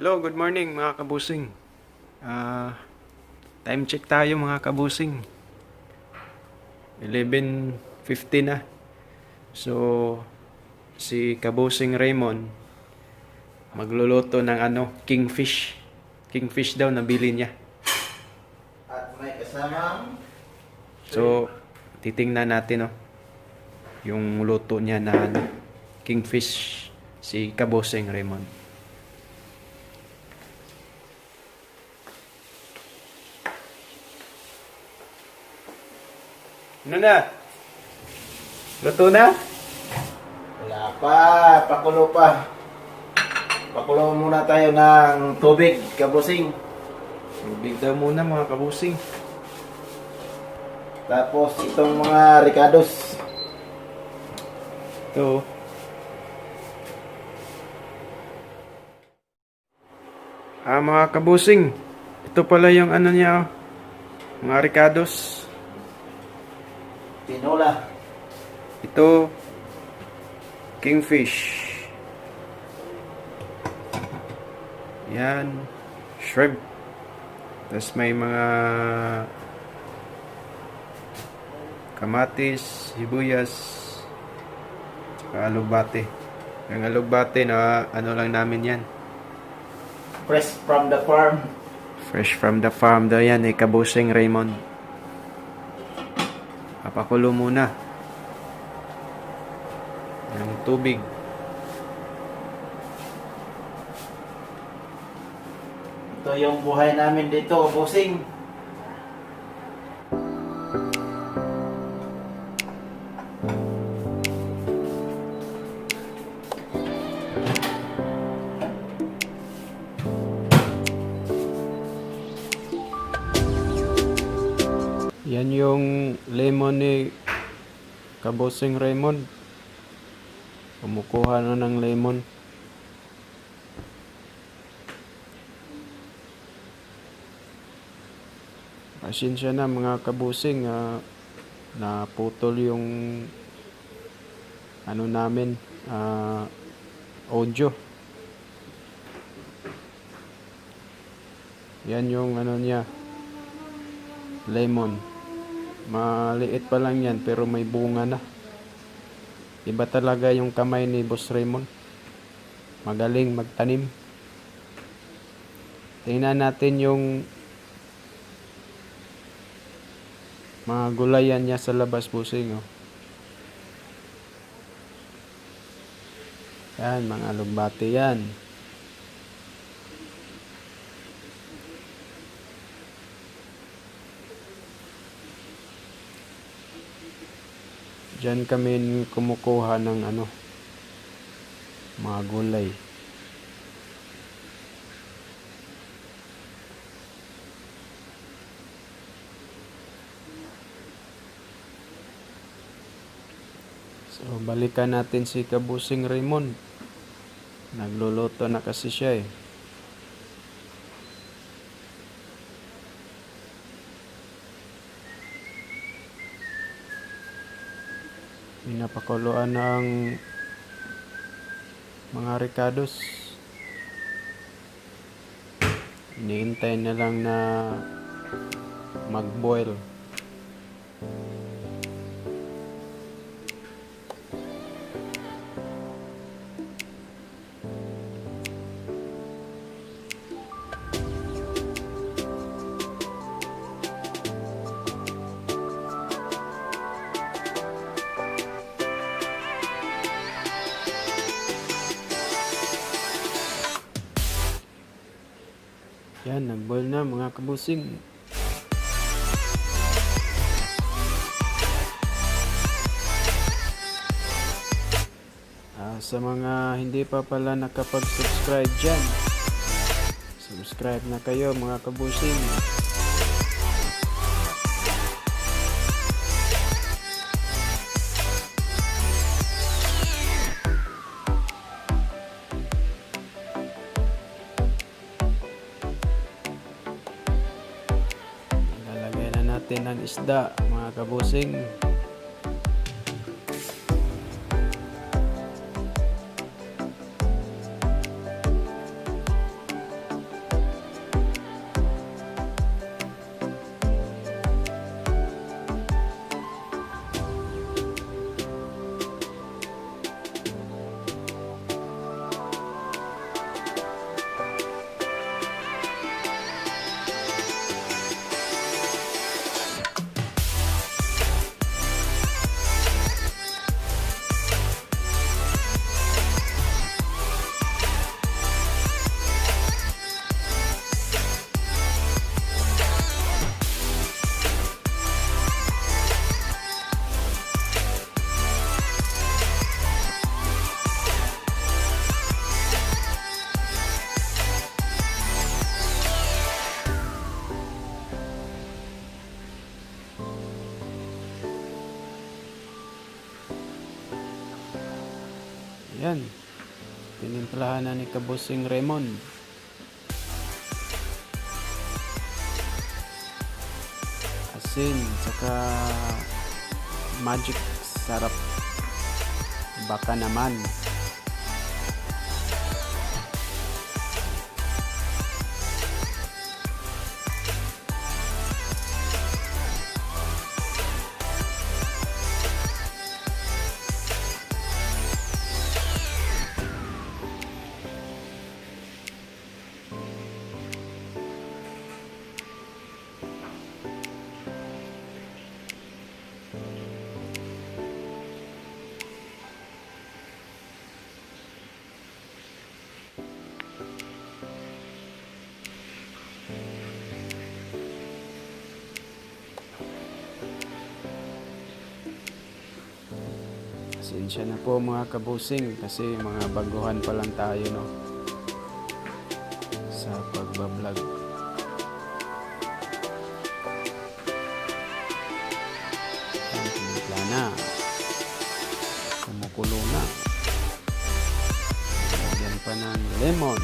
Hello, good morning mga kabusing. Time check tayo mga kabusing. 11:50 na. So, si Kabusing Raymond magluluto ng kingfish. Kingfish daw nabili niya. At may kasamang So, titingnan natin yung luto niya na kingfish si Kabusing Raymond. Ano na? Luto na? wala pa, pakulo pa. Pakulo muna tayo ng tubig, kabusing. Tubig daw muna mga kabusing. Tapos itong mga ricados. Ito. Mga kabusing. Ito pala yung niya. Mga ricados. Tinola. Ito. Kingfish. Yan. Shrimp. Tapos may mga kamatis, sibuyas, alugbate. Yung alugbate na lang namin yan. Fresh from the farm. Fresh from the farm daw yan Kabusing Raymond. Papakulo muna ng tubig. Ito yung buhay namin dito, kabusing. Yan yung lemon ni Kabusing Raymond. Kumukuha na ng lemon. Pasensya na mga kabusing, naputol yung namin, audio. Yan yung niya, lemon. Maliit pa lang yan pero may bunga na. Iba talaga yung kamay ni Boss Raymond. Magaling magtanim. Tingnan natin yung mga gulayan niya sa labas, busing. Yan, mga alugbate yan. Diyan kami kumukuha ng mga gulay. So, balikan natin si Kabusing Raymond. Nagluluto na kasi siya eh. Pinapakuluan ng mga ricados. Iniintay na lang na mag-boil. Yan, nag-boil na mga kabusing. Sa mga hindi pa pala nakapag-subscribe dyan, subscribe na kayo mga kabusing. Natin ng isda mga kabusing. Tinimplahan na ni Kabusing Raymond. Asin, saka magic sarap. Baka naman. Pasensya na po mga kabusing kasi mga baguhan pa lang tayo no sa pagbablog. Ang tinimpla na. Kumukulo na. Lagyan pa ng lemon.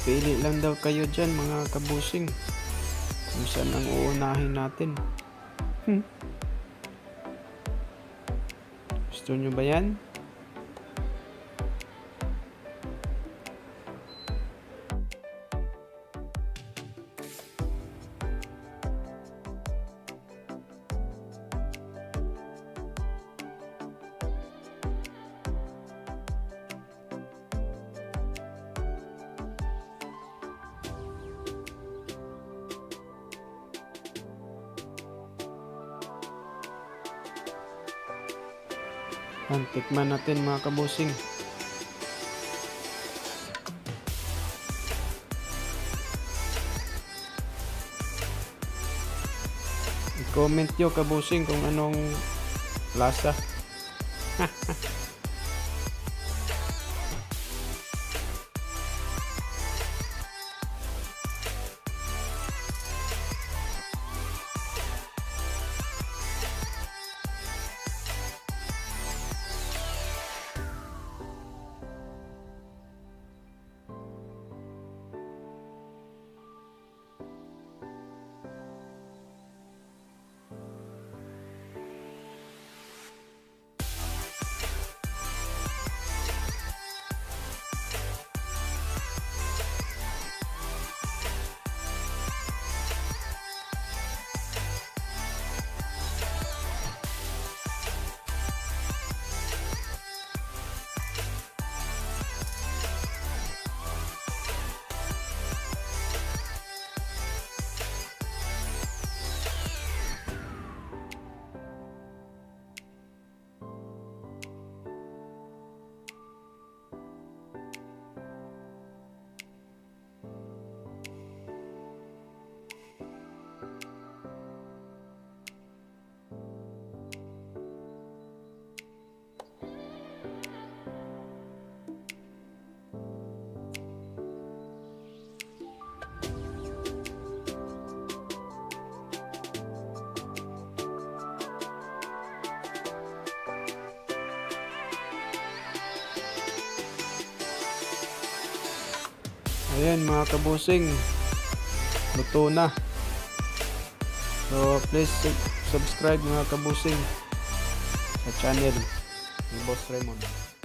Pili lang daw kayo dyan mga kabusing kung saan ang uunahin natin. Gusto nyo ba yan? Yan, tikman natin mga kabusing. I-comment nyo kabusing kung anong lasa. Ayan mga kabusing, luto na. So please subscribe mga kabusing sa channel ni Boss Raymond.